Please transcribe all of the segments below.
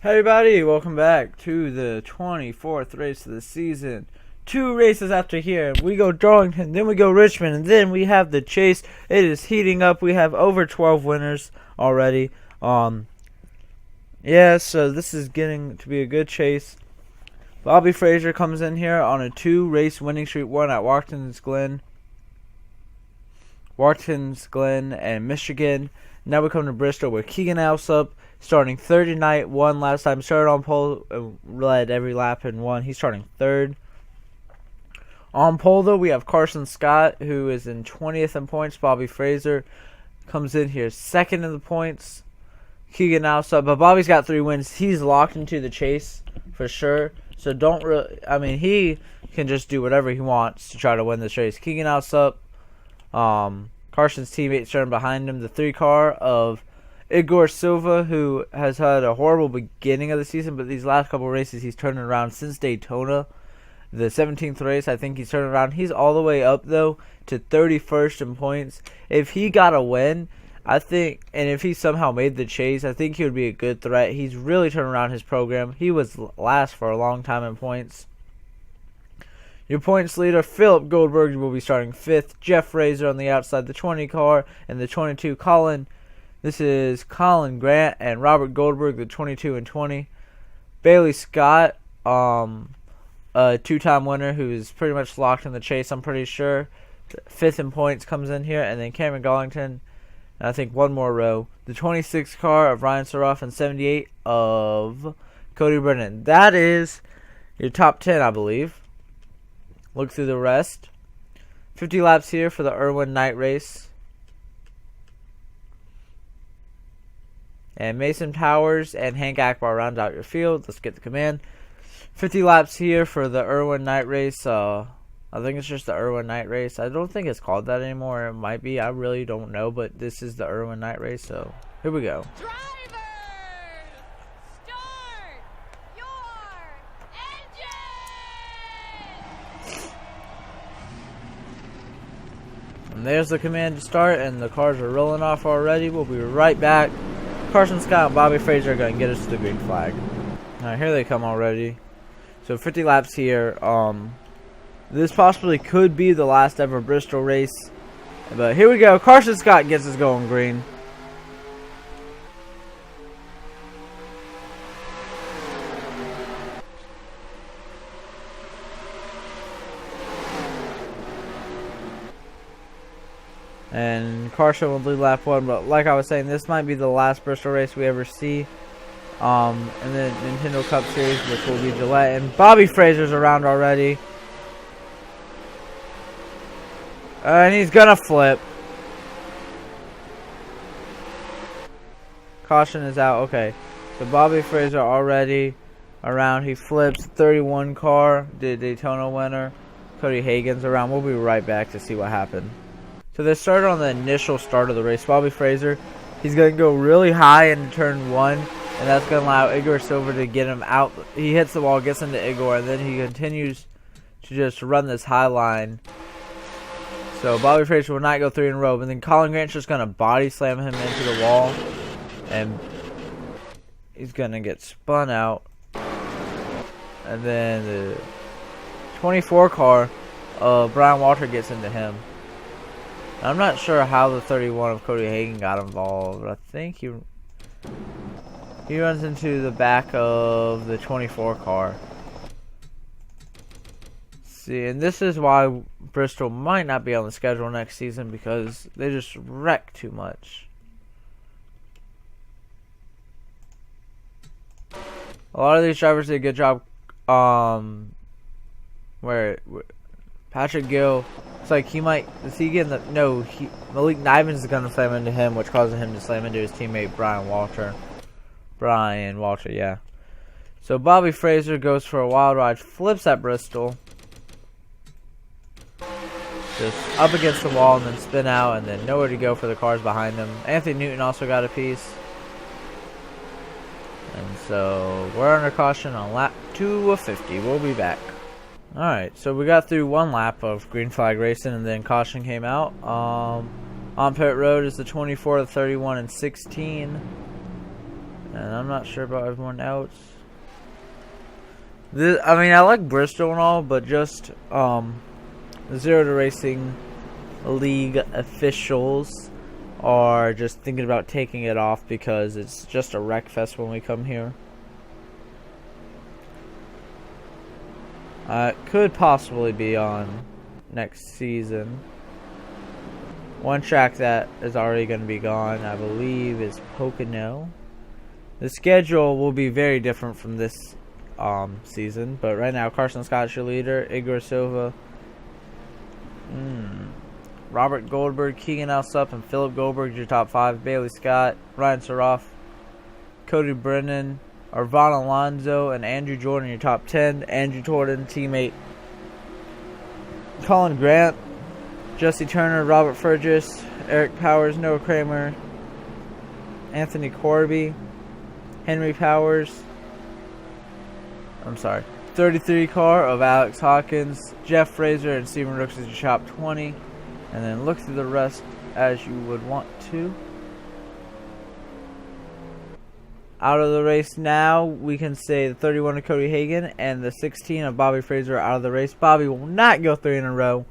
Hey everybody, welcome back to the 24th race of the season. 2 races after here, we go Darlington, then we go Richmond, and then we have the chase. It is heating up. We have over 12 winners already. Yeah, so this is getting to be a good chase. Bobby Fraser comes in here on a 2-race winning streak, one at Watkins Glen, and Michigan. Now we come to Bristol with Keegan Alsop starting third tonight. Won last time. Started on pole, led every lap and won. He's starting third. On pole though, we have Carson Scott, who is in 20th in points. Bobby Fraser comes in here second in the points. Keegan Alsop, but Bobby's got 3 wins. He's locked into the chase for sure. So don't really. I mean, he can just do whatever he wants to try to win this race. Keegan Alsop, Carson's teammate starting behind him. The 3 car of Igor Silva, who has had a horrible beginning of the season, but these last couple races he's turning around since Daytona. The 17th race, I think he's turning around. He's all the way up, though, to 31st in points. If he got a win, I think, and if he somehow made the chase, I think he would be a good threat. He's really turned around his program. He was last for a long time in points. Your points leader, Philip Goldberg, will be starting 5th. Jeff Fraser on the outside, the 20 car, and the 22, Colin. This is Colin Grant and Robert Goldberg, the 22 and 20. Bailey Scott, a 2-time winner who's pretty much locked in the chase, I'm pretty sure. 5th in points comes in here. And then Cameron Gollington, and I think one more row. The 26 car of Ryan Saroff and 78 of Cody Brennan. That is your top 10, I believe. Look through the rest. 50 laps here for the Irwin night race. And Mason Towers and Hank Akbar round out your field. Let's get the command. 50 laps here for the Irwin night race. I think it's just the Irwin night race. I don't think it's called that anymore. It might be. I really don't know. But this is the Irwin night race. So here we go. Drivers, start your engine! And there's the command to start. And the cars are rolling off already. We'll be right back. Carson Scott and Bobby Fraser are going to get us to the green flag. Alright, here they come already. So 50 laps here. This possibly could be the last ever Bristol race. But here we go. Carson Scott gets us going green. And Carson will lead lap 1, but like I was saying, this might be the last Bristol race we ever see. In the Nintendo Cup Series, which will be Gillette. And Bobby Fraser's around already. And he's gonna flip. Caution is out. Okay. So Bobby Fraser already around. He flips. 31 car. The Daytona winner. Cody Hagan's around. We'll be right back to see what happened. So they started on the initial start of the race. Bobby Fraser, he's going to go really high into turn 1. And that's going to allow Igor Silver to get him out. He hits the wall, gets into Igor, and then he continues to just run this high line. So Bobby Fraser will not go 3 in a row. But then Colin Grant's just going to body slam him into the wall. And he's going to get spun out. And then the 24 car, Brian Walter gets into him. I'm not sure how the 31 of Cody Hagan got involved, but I think he runs into the back of the 24 car. See, and this is why Bristol might not be on the schedule next season, because they just wreck too much. A lot of these drivers did a good job. Where Patrick Gill, it's like he might. Is he getting the? No, Malik Nivens is going to slam into him, which causes him to slam into his teammate Brian Walter. Yeah. So Bobby Fraser goes for a wild ride, flips at Bristol, just up against the wall, and then spin out, and then nowhere to go for the cars behind him. Anthony Newton also got a piece. And so we're under caution on lap 2 of 50. We'll be back. Alright, so we got through 1 lap of green flag racing, and then caution came out. On pit road is the 24, the 31, and 16. And I'm not sure about everyone else. I mean, I like Bristol and all, but just Zero to Racing League officials are just thinking about taking it off because it's just a wreck fest when we come here. It could possibly be on next season. One track that is already going to be gone, I believe, is Pocono. The schedule will be very different from this season, but right now Carson Scott's your leader, Igor Silva, Robert Goldberg, Keegan Alsup, and Philip Goldberg your top 5. Bailey Scott, Ryan Saroff, Cody Brennan, Arvon Alonso, and Andrew Jordan your top 10. Andrew Jordan teammate Colin Grant, Jesse Turner, Robert Fergus, Eric Powers, Noah Kramer, Anthony Corby, Henry Powers. 33 car of Alex Hawkins, Jeff Fraser, and Steven Rooks is your top 20. And then look through the rest as you would want to. Out of the race now, we can say the 31 of Cody Hagan and the 16 of Bobby Fraser are out of the race. Bobby will not go 3 in a row.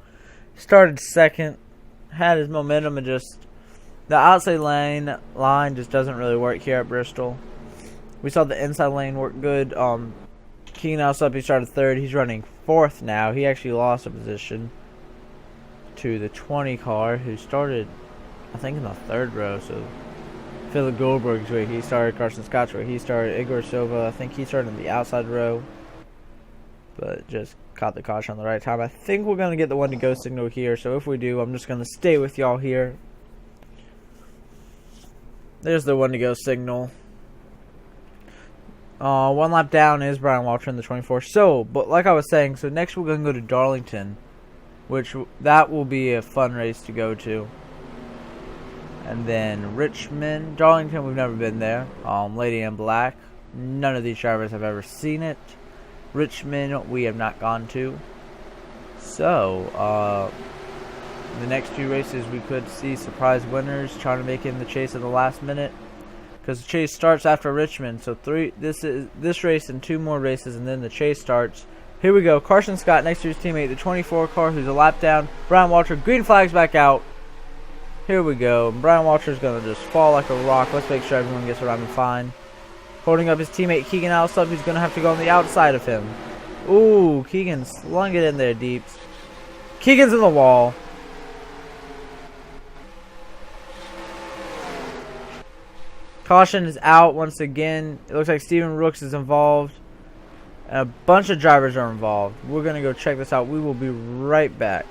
Started second, had his momentum, and just the outside line just doesn't really work here at Bristol. We saw the inside lane work good. Keegan Alsup, he started 3rd. He's running 4th now. He actually lost a position to the 20 car who started, I think, in the 3rd row. So Philip Goldberg's where he started, Carson Scott's where he started, Igor Silva, I think he started in the outside row, but just caught the caution on the right time. I think we're going to get the 1 to go signal here, so if we do, I'm just going to stay with y'all here. There's the 1 to go signal. 1 lap down is Brian Walter in the 24. So, but like I was saying, so next we're going to go to Darlington, which that will be a fun race to go to. And then Richmond, Darlington, we've never been there. Lady in Black, none of these drivers have ever seen it. Richmond, we have not gone to. So, the next 2 races we could see surprise winners trying to make it in the chase at the last minute, because the chase starts after Richmond. So this race and 2 more races, and then the chase starts. Here we go. Carson Scott next to his teammate, the 24 car, who's a lap down. Brian Walter, green flags back out. Here we go. Brian Walter's going to just fall like a rock. Let's make sure everyone gets around him fine. Holding up his teammate Keegan Alsup, who's going to have to go on the outside of him. Ooh, Keegan slung it in there deep. Keegan's in the wall. Caution is out once again. It looks like Steven Rooks is involved. And a bunch of drivers are involved. We're going to go check this out. We will be right back.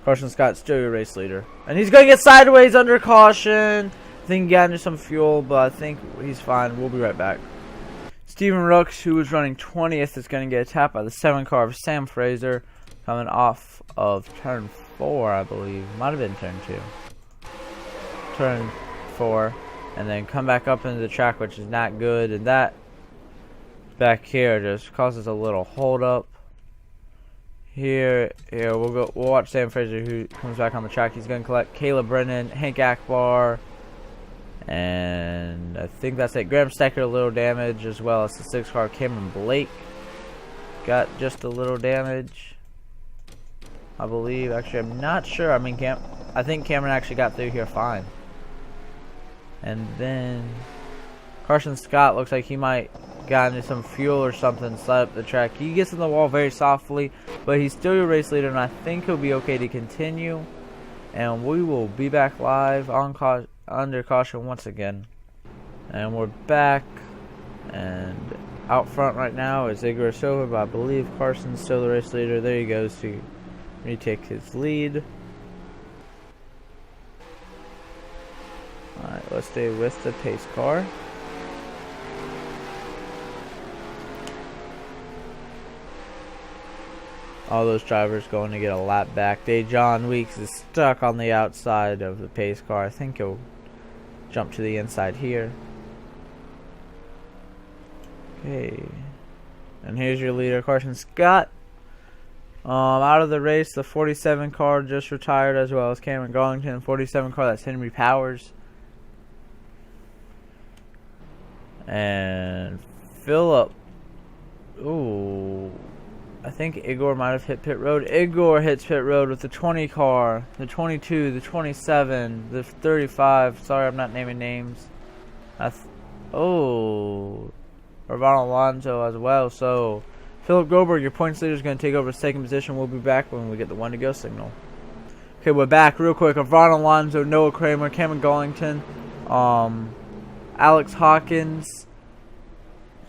Carson Scott, still your race leader. And he's going to get sideways under caution. I think he got into some fuel, but I think he's fine. We'll be right back. Steven Rooks, who was running 20th, is going to get tapped by the 7 car of Sam Fraser, coming off of turn 4, I believe. Might have been turn 2. Turn 4. And then come back up into the track, which is not good. And that back here just causes a little hold up. Here we'll watch Sam Fraser, who comes back on the track. He's going to collect Caleb Brennan, Hank Akbar, and I think that's it. Graham Stecker, a little damage, as well as the 6 car Cameron Blake got just a little damage, I believe. Actually, I'm not sure. I mean, I think Cameron actually got through here fine. And then Carson Scott looks like he might got into some fuel or something, slide up the track. He gets in the wall very softly, but he's still your race leader, and I think he'll be okay to continue. And we will be back live on under caution once again. And we're back, and out front right now is Igor Silva, but I believe Carson's still the race leader. There he goes to retake his lead. Alright, let's stay with the pace car. All those drivers going to get a lap back. Dejon Weeks is stuck on the outside of the pace car. I think he'll jump to the inside here. Okay. And here's your leader, Carson Scott. Out of the race, the 47 car just retired, as well as Cameron Garlington. 47 car, that's Henry Powers. And Philip. Ooh. I think Igor might have hit pit road. Igor hits pit road with the 20 car, the 22, the 27, the 35. Sorry, I'm not naming names. Oh. Ravon Alonso as well. So, Philip Goldberg, your points leader, is going to take over second position. We'll be back when we get the 1 to go signal. Okay, we're back real quick. Ravon Alonso, Noah Kramer, Cameron Gullington, Alex Hawkins,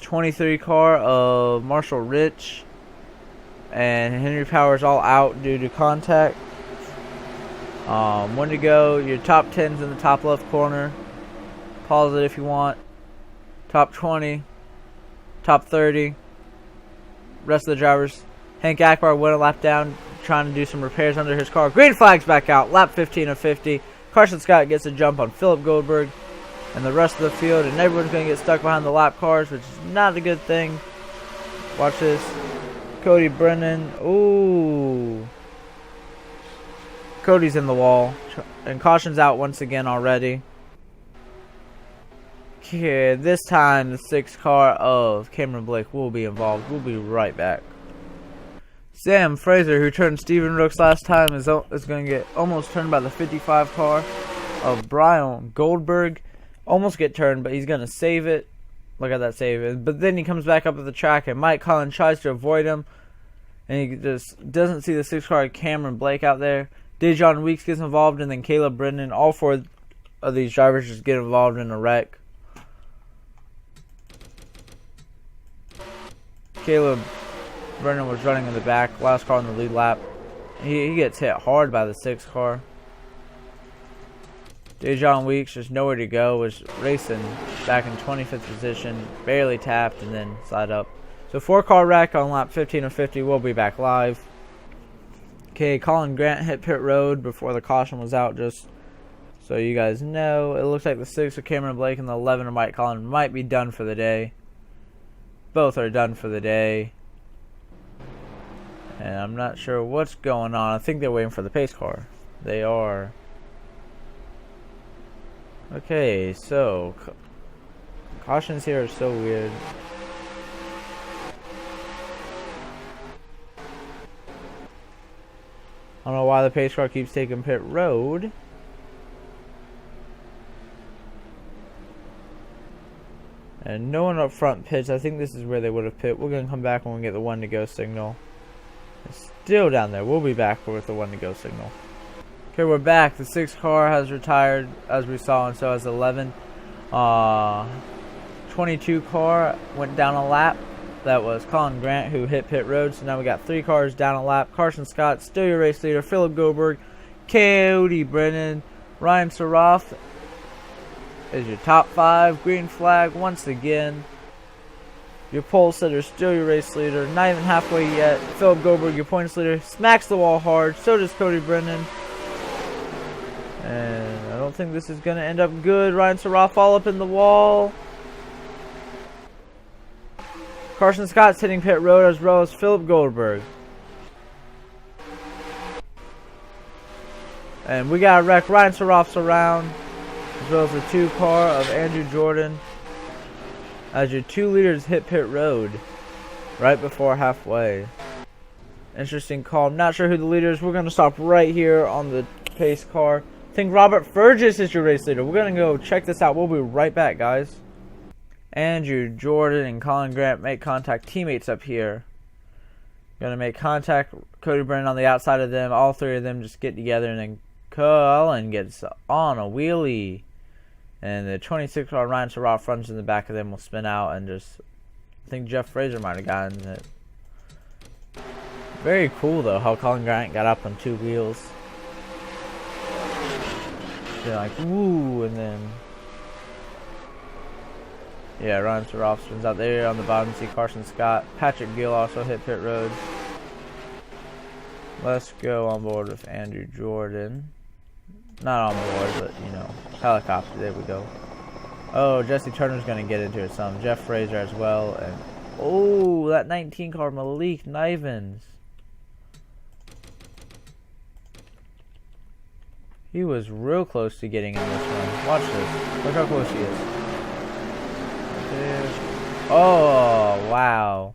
23 car of Marshall Rich, and Henry Powers all out due to contact. 1 to go. Your top 10's in the top left corner. Pause it if you want. Top 20. Top 30. Rest of the drivers. Hank Akbar went a lap down, trying to do some repairs under his car. Green flag's back out. Lap 15 of 50. Carson Scott gets a jump on Philip Goldberg and the rest of the field, and everyone's going to get stuck behind the lap cars, which is not a good thing. Watch this. Cody Brennan. Ooh. Cody's in the wall. And caution's out once again already. Okay, this time the 6 car of Cameron Blake will be involved. We'll be right back. Sam Fraser, who turned Steven Rooks last time, is going to get almost turned by the 55 car of Brian Goldberg. Almost get turned, but he's going to save it. Look at that save. But then he comes back up at the track, and Mike Collins tries to avoid him. And he just doesn't see the 6 car Cameron Blake out there. Dejon Weeks gets involved, and then Caleb Brennan. All 4 of these drivers just get involved in a wreck. Caleb Brennan was running in the back, last car on the lead lap. He gets hit hard by the 6 car. Dejon Weeks, just nowhere to go, was racing back in 25th position, barely tapped, and then slide up. So 4 car wreck on lap 15 of 50. We'll be back live. Okay, Colin Grant hit pit road before the caution was out, just so you guys know. It looks like the 6 of Cameron Blake and the 11 of Mike Collins might be done for the day. Both are done for the day. And I'm not sure what's going on. I think they're waiting for the pace car. They are. Okay, so cautions here are so weird. I don't know why the pace car keeps taking pit road. And no one up front pits. I think this is where they would have pit. We're going to come back when we get the 1 to go signal. It's still down there. We'll be back with the 1 to go signal. Okay, we're back. The 6 car has retired, as we saw, and so has 11. 22 car went down a lap. That was Colin Grant, who hit pit road. So now we got 3 cars down a lap. Carson Scott, still your race leader. Philip Goldberg, Cody Brennan, Ryan Saroff is your top 5. Green flag once again. Your pole sitter, still your race leader. Not even halfway yet. Philip Goldberg, your points leader, smacks the wall hard. So does Cody Brennan. And I don't think this is going to end up good. Ryan Saroff all up in the wall. Carson Scott's hitting pit road as well as Philip Goldberg. And we got a wreck. Ryan Saroff's around, as well as the 2 car of Andrew Jordan. As your 2 leaders hit pit road right before halfway. Interesting call. I'm not sure who the leader is. We're going to stop right here on the pace car. I think Robert Fergus is your race leader. We're going to go check this out. We'll be right back, guys. Andrew Jordan and Colin Grant make contact. Teammates up here. Going to make contact. Cody Brennan on the outside of them. All 3 of them just get together, and then Colin gets on a wheelie. And the 26 car Ryan Saroff runs in the back of them, will spin out, and just, I think Jeff Fraser might have gotten it. Very cool though how Colin Grant got up on 2 wheels. They're like, woo, and then yeah, Ryan Saroff spins out there on the bottom. See Carson Scott. Patrick Gill also hit pit road. Let's go on board with Andrew Jordan. Not on board, but, you know, helicopter. There we go. Oh, Jesse Turner's going to get into it some. Jeff Fraser as well. And oh, that 19 car Malik Nivens. He was real close to getting in this one. Watch this. Look how close he is. Right there. Oh, wow.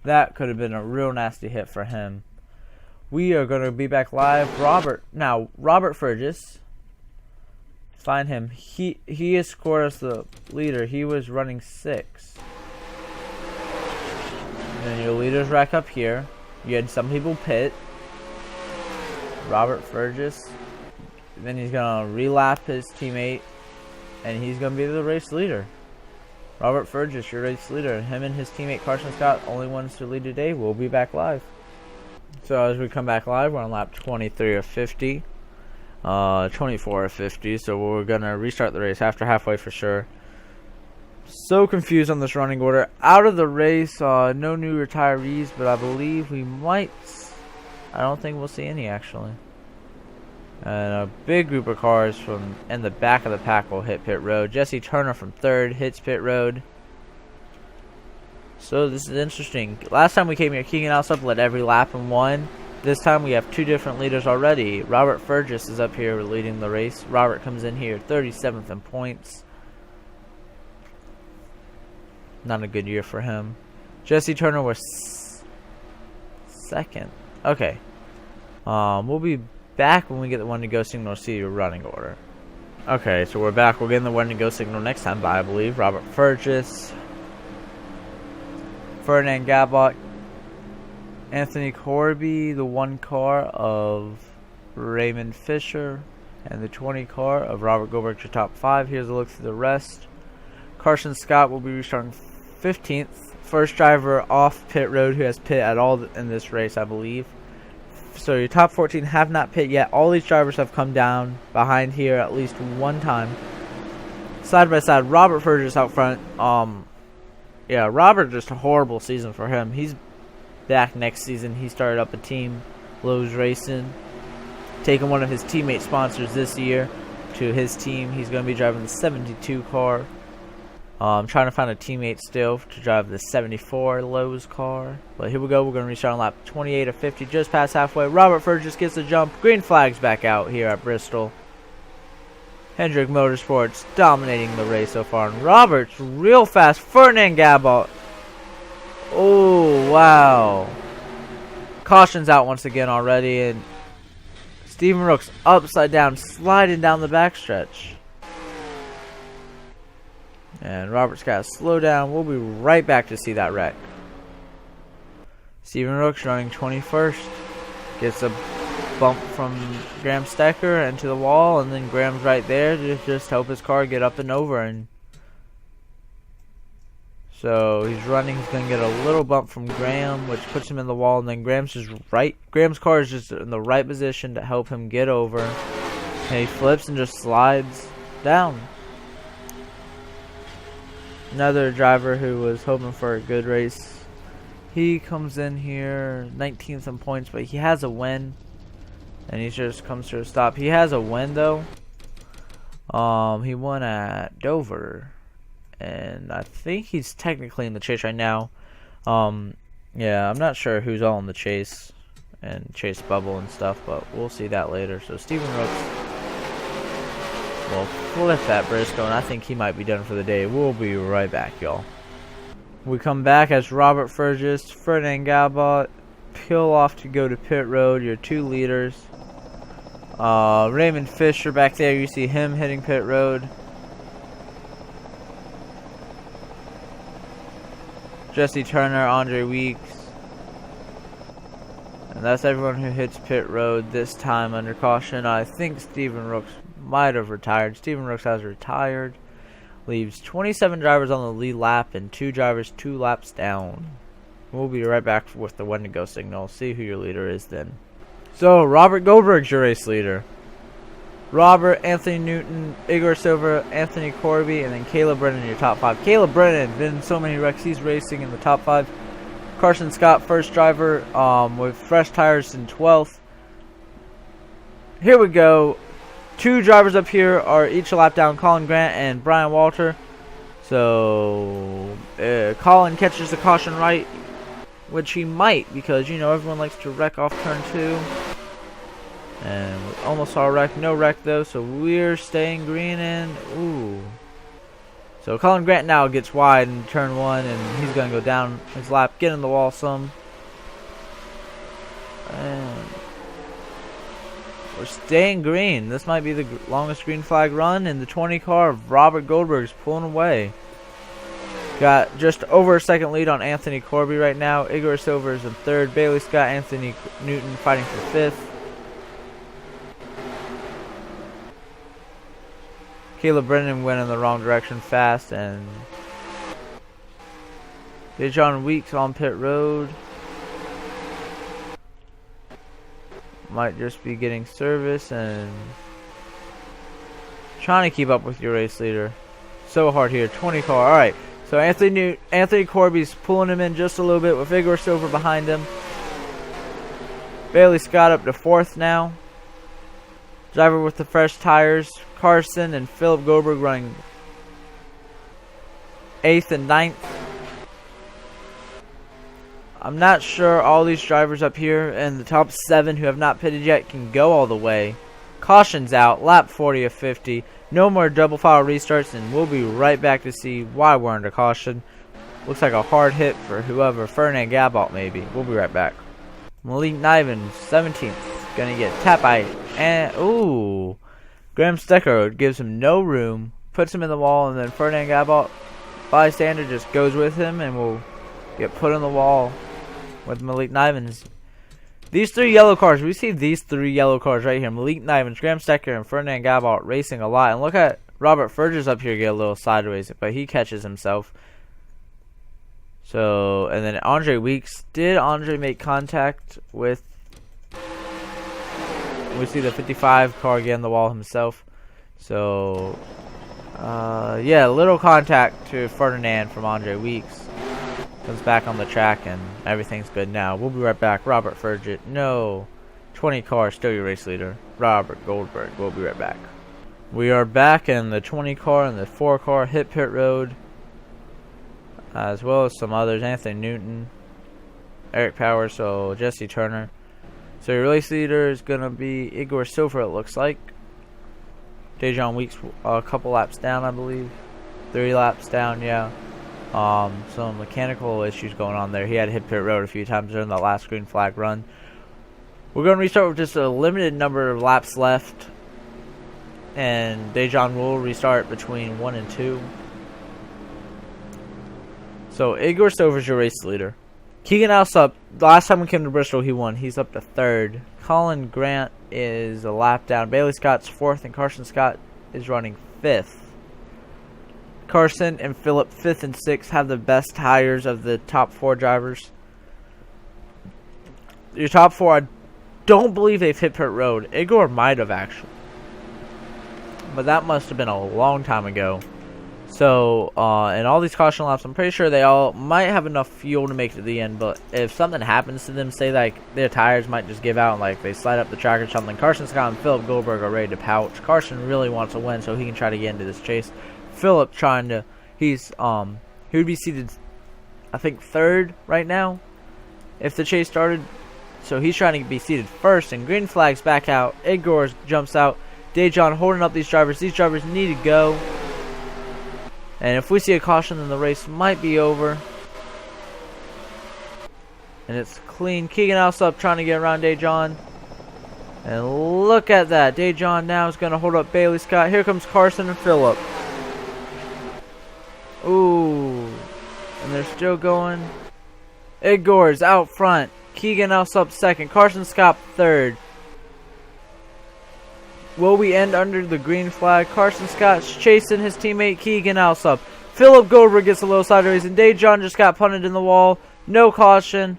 That could have been a real nasty hit for him. We are going to be back live. Robert Fergus. Find him. He has scored us the leader. He was running 6. And then your leaders rack up here. You had some people pit. Robert Fergus. Then he's going to relap his teammate. And he's going to be the race leader. Robert Fergus, your race leader. And him and his teammate Carson Scott, only ones to lead today. We'll be back live. So as we come back live, we're on lap 23 of 50. 24 of 50. So we're going to restart the race after halfway for sure. So confused on this running order. Out of the race, no new retirees, but I believe we might. I don't think we'll see any actually. And a big group of cars from in the back of the pack will hit pit road. Jesse Turner from 3rd hits pit road. So this is interesting. Last time we came here, Keegan Alsop led every lap and won. This time we have 2 different leaders already. Robert Fergus is up here leading the race. Robert comes in here 37th in points. Not a good year for him. Jesse Turner was 2nd. Okay. We'll be back when we get the one to go signal to see your running order. Okay, so we're back. We're getting the one to go signal next time by, I believe, Robert Fergus, Ferdinand Gabot, Anthony Corby, the 1 car of Raymond Fisher, and the 20 car of Robert Goldberg, your top 5. Here's a look through the rest. Carson Scott will be restarting 15th. First driver off pit road who has pit at all in this race, I believe. So your top 14 have not pit yet. All these drivers have come down behind here at least one time. Side by side, Robert Fergus out front. Yeah, Robert, just a horrible season for him. He's back next season. He started up a team, Lowe's Racing, taking one of his teammate sponsors this year to his team. He's going to be driving the 72 car. Trying to find a teammate still to drive the 74 Lowe's car. But here we go. We're going to restart on lap 28 of 50, just past halfway. Robert Fergus gets the jump. Green flag's back out here at Bristol. Hendrick Motorsports dominating the race so far. And Robert's real fast. Ferdinand Gabot. Oh, wow. Caution's out once again already. And Stephen Rook's upside down, sliding down the backstretch. And Robert's got to slow down. We'll be right back to see that wreck. Stephen Rook's running 21st. Gets a bump from Graham Stecker into the wall. And then Graham's right there to just help his car get up and over. And so he's running. He's going to get a little bump from Graham, which puts him in the wall. And then Graham's just right. Graham's car is just in the right position to help him get over. And he flips and just slides down. Another driver who was hoping for a good race. He comes in here 19th in points, but he has a win. And he just comes to a stop. He has a win though. He won at Dover. And I think he's technically in the chase right now. Yeah, I'm not sure who's all in the chase and chase bubble and stuff, but we'll see that later. So Stephen Rooks will flip that Bristol, and I think he might be done for the day. We'll be right back, y'all. We come back as Robert Fergus, Ferdinand Gabot peel off to go to pit road. Your 2 leaders. Raymond Fisher back there. You see him hitting pit road. Jesse Turner, Andre Weeks. And that's everyone who hits pit road this time under caution. I think Stephen Rooks might have retired. Stephen Rooks has retired. Leaves 27 drivers on the lead lap and 2 drivers 2 laps down. We'll be right back with the when to go signal. See who your leader is then. So, Robert Goldberg's your race leader. Robert, Anthony Newton, Igor Silva, Anthony Corby, and then Caleb Brennan in your top 5. Caleb Brennan, been in so many wrecks. He's racing in the top 5. Carson Scott, first driver, with fresh tires in 12th. Here we go. 2 drivers up here are each a lap down, Colin Grant and Brian Walter. So, Colin catches the caution right, which he might, because, you know, everyone likes to wreck off turn 2. And we almost saw a wreck. No wreck, though, so we're staying green, and, ooh. So Colin Grant now gets wide in turn 1, and he's going to go down his lap, get in the wall some. And we're staying green. This might be the longest green flag run, and the 20 car of Robert Goldberg's pulling away. Got just over a second lead on Anthony Corby right now. Igor Silver is in third. Bailey Scott, Anthony Newton fighting for fifth. Caleb Brennan went in the wrong direction fast, and Dejon Weeks on pit road. Might just be getting service and trying to keep up with your race leader. So hard here. 20 car. Alright. So Anthony Corby's pulling him in just a little bit with Igor Silver behind him. Bailey Scott up to fourth now. Driver with the fresh tires. Carson and Philip Goldberg running 8th and 9th. I'm not sure all these drivers up here in the top 7 who have not pitted yet can go all the way. Caution's out. Lap 40 of 50. No more double file restarts, and we'll be right back to see why we're under caution. Looks like a hard hit for whoever. Ferdinand Gabalt maybe. We'll be right back. Malik Niven, 17th. Gonna get tapped by, and ooh. Graham Stecker gives him no room. Puts him in the wall, and then Ferdinand Gabalt, bystander, just goes with him and will get put in the wall with Malik Nivens. These 3 yellow cars, we see these 3 yellow cars right here. Malik Nivens, Graham Stecker, and Ferdinand Gabalt racing a lot. And look at Robert Fergus up here get a little sideways, but he catches himself. So, and then Andre Weeks. Did Andre make contact with... We see the 55 car get in the wall himself. So, yeah, little contact to Ferdinand from Andre Weeks. Comes back on the track, and everything's good now. We'll be right back. Robert Ferget. No. 20 car, still your race leader. Robert Goldberg. We'll be right back. We are back, in the 20 car and the 4 car hit pit road. As well as some others. Anthony Newton. Eric Powers. So, Jesse Turner. So, your race leader is going to be Igor Silver, it looks like. Dejon Weeks a couple laps down, I believe. 3 laps down, yeah. Some mechanical issues going on there. He had to hit pit road a few times during the last green flag run. We're going to restart with just a limited number of laps left. And Dejon will restart between 1 and 2. So, Igor Silver's your race leader. Keegan Alsop, the last time we came to Bristol, he won. He's up to 3rd. Colin Grant is a lap down. Bailey Scott's 4th, and Carson Scott is running 5th. Carson and Phillip, 5th and 6th, have the best tires of the top 4 drivers. Your top 4, I don't believe they've hit pit road. Igor might have, actually. But that must have been a long time ago. So, in all these caution laps, I'm pretty sure they all might have enough fuel to make it to the end. But if something happens to them, say like their tires might just give out and like they slide up the track or something, Carson Scott and Philip Goldberg are ready to pouch. Carson really wants to win so he can try to get into this chase. Philip trying to, he would be seated, I think 3rd right now if the chase started. So he's trying to be seated 1st, and green flag's back out. Igor jumps out. Dejon holding up these drivers. These drivers need to go. And if we see a caution, then the race might be over. And it's clean. Keegan Alsop trying to get around Dejon. And look at that. Dejon now is going to hold up Bailey Scott. Here comes Carson and Phillip. Ooh. And they're still going. Igor's out front. Keegan Alsop 2nd. Carson Scott 3rd. Will we end under the green flag? Carson Scott's chasing his teammate Keegan Alsop. Philip Goldberg gets a little sideways, and Dejon just got punted in the wall. No caution.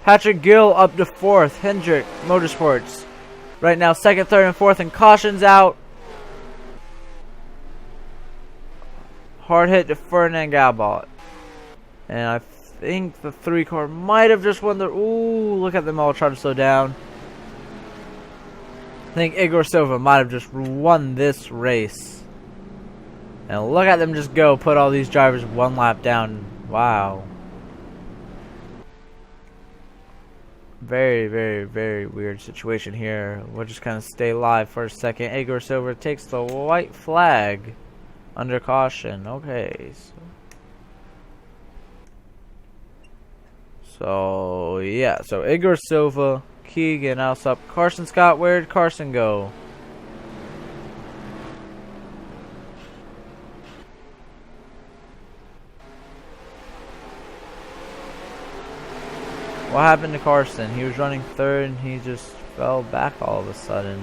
Patrick Gill up to 4th. Hendrick Motorsports right now 2nd, 3rd, and 4th, and caution's out. Hard hit to Ferdinand Gabalt. And I think the 3 car might have just won the... Ooh, look at them all trying to slow down. I think Igor Silva might have just won this race. And look at them just go. Put all these drivers 1 lap down. Wow. Very, very, very weird situation here. We'll just kind of stay live for a second. Igor Silver takes the white flag under caution. Okay. So yeah. So Igor Silva, Keegan Alsop, Carson Scott. Where'd Carson go? What happened to Carson? He was running third and he just fell back all of a sudden.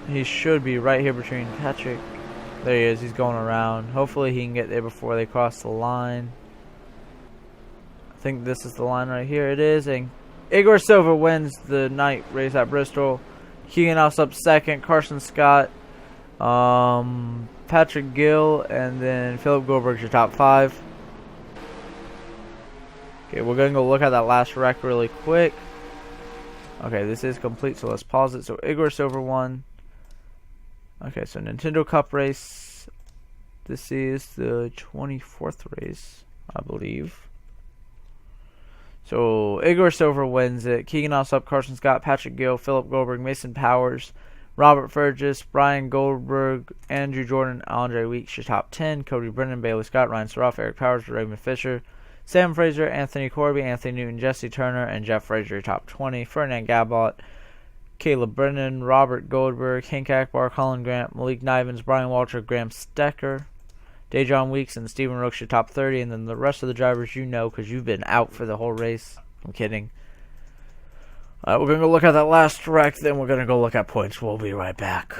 He should be right here between Patrick. There he is. He's going around. Hopefully he can get there before they cross the line. I think this is the line right here. It is. And Igor Silva wins the night race at Bristol. Keegan Alsop second. Carson Scott. Patrick Gill. And then Philip Goldberg's your top 5. Okay, we're going to go look at that last wreck really quick. Okay, this is complete, so let's pause it. So Igor Silver won. Okay, so Nintendo Cup race. This is the 24th race, I believe. So Igor Silver wins it. Keegan Alsop, Carson Scott, Patrick Gill, Philip Goldberg, Mason Powers, Robert Fergus, Brian Goldberg, Andrew Jordan, Andre Weeks, your top 10. Cody Brennan, Bailey Scott, Ryan Saroff, Eric Powers, Raymond Fisher, Sam Fraser, Anthony Corby, Anthony Newton, Jesse Turner, and Jeff Fraser, top 20. Ferdinand Gabot, Caleb Brennan, Robert Goldberg, Hank Akbar, Colin Grant, Malik Nivens, Brian Walter, Graham Stecker, Dejon Weeks, and Stephen Rooks, your top 30. And then the rest of the drivers you know because you've been out for the whole race. I'm kidding. We're going to go look at that last wreck, then we're going to go look at points. We'll be right back.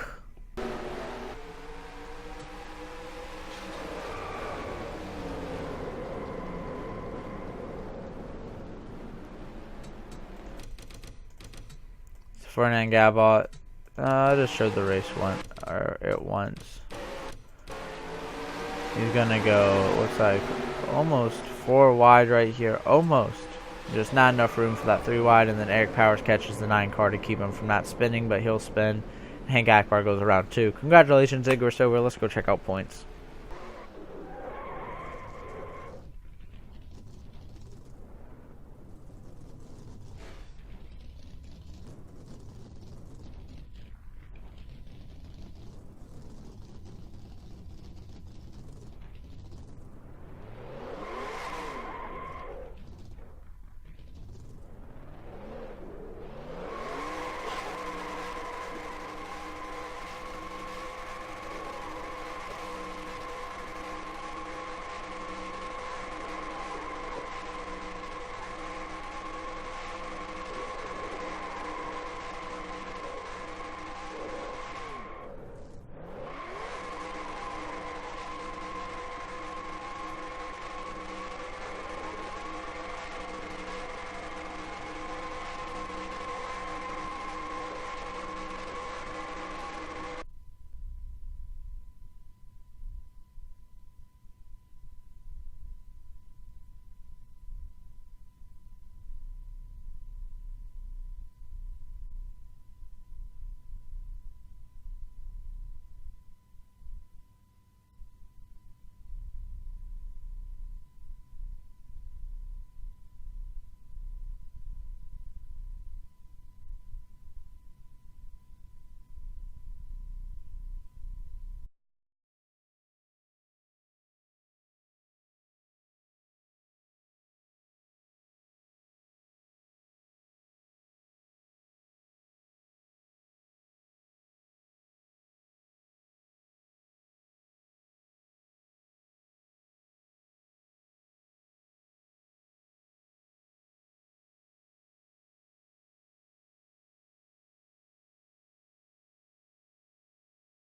Ferdinand Gabot. I just showed the race once. He's gonna go, it looks like, almost 4 wide right here. Almost. Just not enough room for that 3 wide, and then Eric Powers catches the 9 car to keep him from not spinning, but he'll spin. Hank Akbar goes around 2. Congratulations, Igor Silver. Let's go check out points.